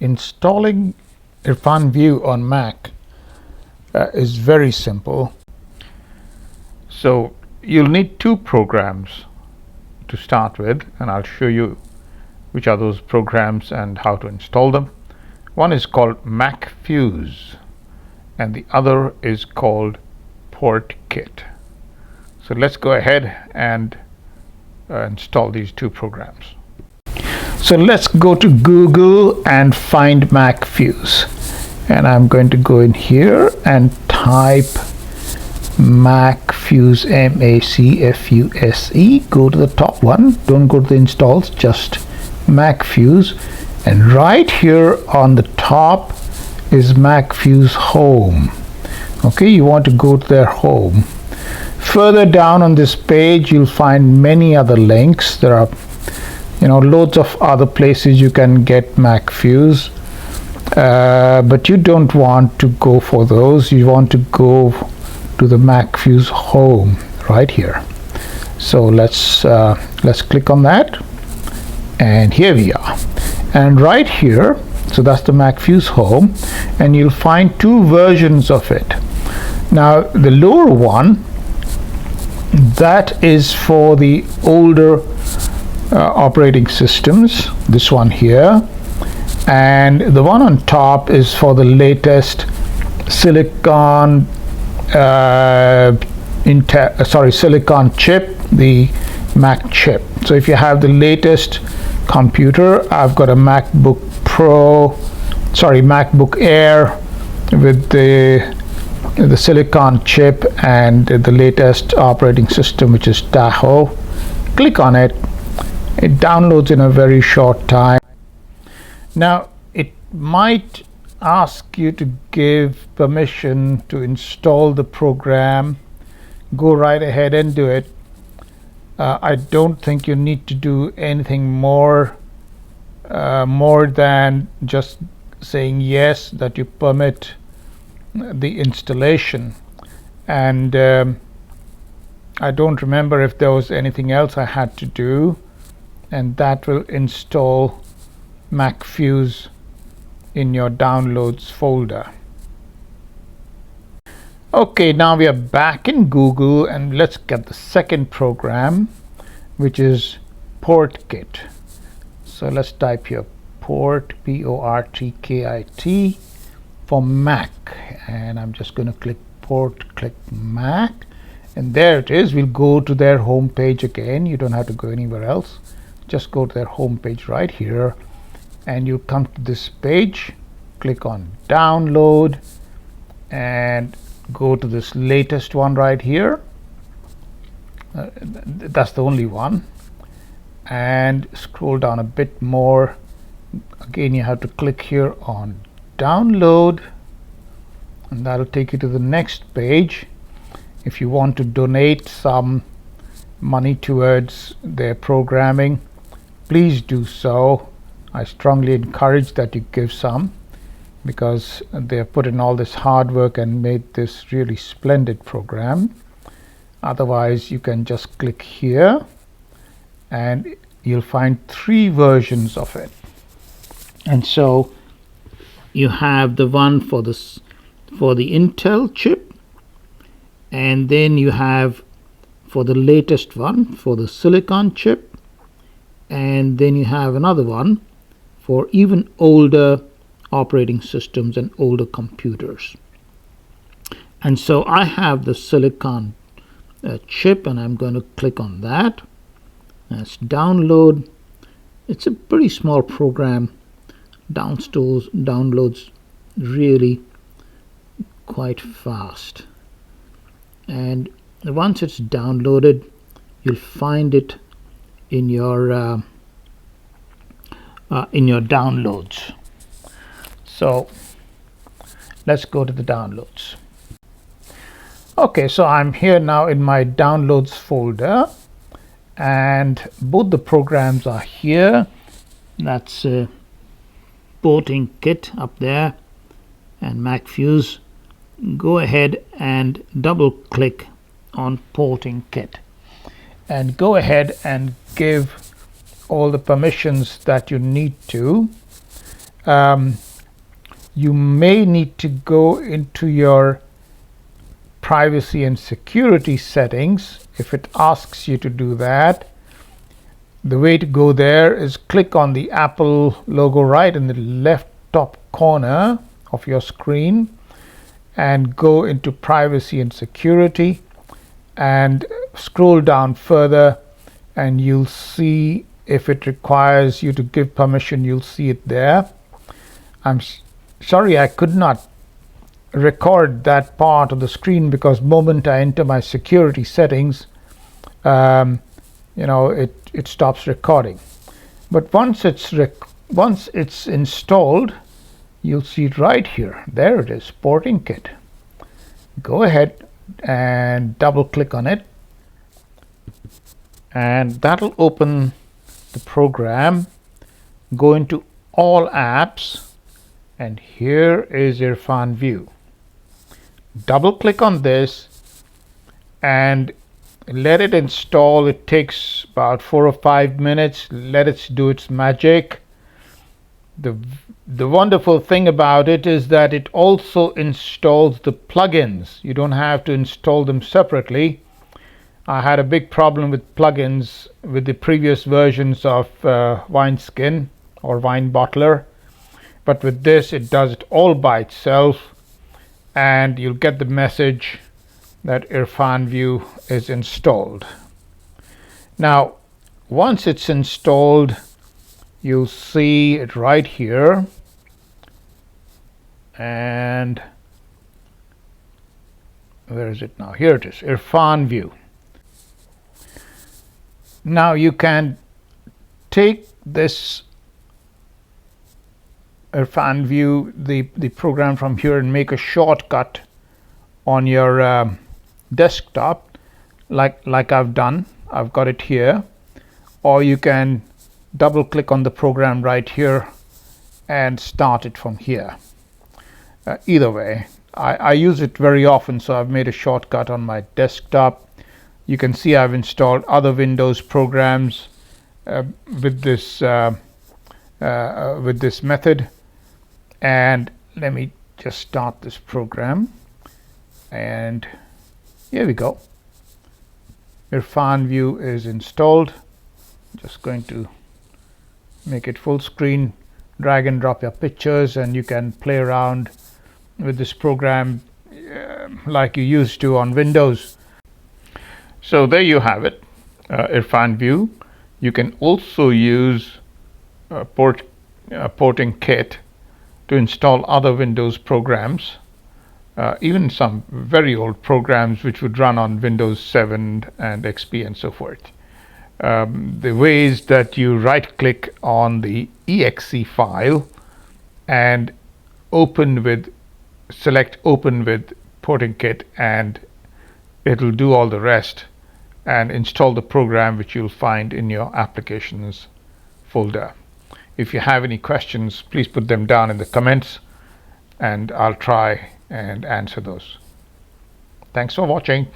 installing Irfan View on Mac is very simple. So you'll need two programs to start with, and I'll show you which are those programs and how to install them. One is called macFuse and the other is called Portkit. So let's go ahead and install these two programs. So let's go to Google and find macFuse, and I'm going to go in here and type macFuse, macFuse. Go to the top one, don't go to the installs, just macFuse, and right here on the top is macFuse home. Okay, you want to go to their home. Further down on this page you'll find many other links. There are loads of other places you can get macFuse, but you don't want to go for those. You want to go to the macFuse home right here. So let's click on that, and here we are. And right here, so that's the macFuse home, and you'll find two versions of it. Now the lower one, that is for the older operating systems, this one here, and the one on top is for the latest silicon silicon chip, the Mac chip. So if you have the latest computer, I've got a MacBook Air with the silicon chip and the latest operating system, which is Tahoe. Click on it. It downloads in a very short time. Now it might ask you to give permission to install the program. Go right ahead and do it. I don't think you need to do anything more than just saying yes, that you permit the installation. And I don't remember if there was anything else I had to do, and that will install macFuse in your downloads folder. Okay, now we are back in Google, and let's get the second program, which is Portkit. So let's type here Portkit for Mac, and I'm just going to click click Mac, and there it is. We'll go to their home page again. You don't have to go anywhere else, just go to their home page right here, and you come to this page, click on download, and go to this latest one right here. That's the only one, and scroll down a bit more. Again, you have to click here on download, and that'll take you to the next page. If you want to donate some money towards their programming, please do so. I strongly encourage that you give some, because they have put in all this hard work and made this really splendid program. Otherwise, you can just click here and you'll find three versions of it. And so you have the one for the Intel chip, and then you have for the latest one for the silicon chip, and then you have another one for even older operating systems and older computers. And so I have the silicon chip, and I'm going to click on that. Let's download. It's a pretty small program. Downloads really quite fast, and once it's downloaded, you'll find it in your downloads. So let's go to the downloads. Okay, so I'm here now in my downloads folder, and both the programs are here. That's Portkit up there and macFuse. Go ahead and double click on Portkit and go ahead and give all the permissions that you need to. you may need to go into your privacy and security settings if it asks you to do that. The way to go there is click on the Apple logo right in the left top corner of your screen and go into privacy and security and scroll down further, and you'll see if it requires you to give permission. You'll see it there. I'm sorry I could not record that part of the screen because moment I enter my security settings, it stops recording. But once it's installed, you'll see it right here. There it is, Portkit. Go ahead and double click on it, and that'll open the program. Go into all apps, and here is Irfan View. Double click on this and let it install. It takes about 4 or 5 minutes. Let it do its magic. The wonderful thing about it is that it also installs the plugins. You don't have to install them separately. I had a big problem with plugins with the previous versions of Wineskin or Wine Bottler, but with this it does it all by itself, and you'll get the message that IrfanView is installed. Now once it's installed, you'll see it right here, and where is it now? Here it is, IrfanView. Now you can take this IrfanView, the program from here, and make a shortcut on your desktop like I've done. I've got it here. Or you can double click on the program right here and start it from here. Either way, I use it very often, so I've made a shortcut on my desktop. You can see I've installed other Windows programs with this method. And let me just start this program, and here we go. IrfanView is installed. Just going to make it full screen, drag and drop your pictures, and you can play around with this program like you used to on Windows. So there you have it, IrfanView. You can also use Portkit to install other Windows programs, even some very old programs which would run on Windows 7 and XP and so forth. The ways that you right click on the EXIF file and select open with Portkit, and it'll do all the rest and install the program which you'll find in your applications folder. If you have any questions, please put them down in the comments and I'll try and answer those. Thanks for watching.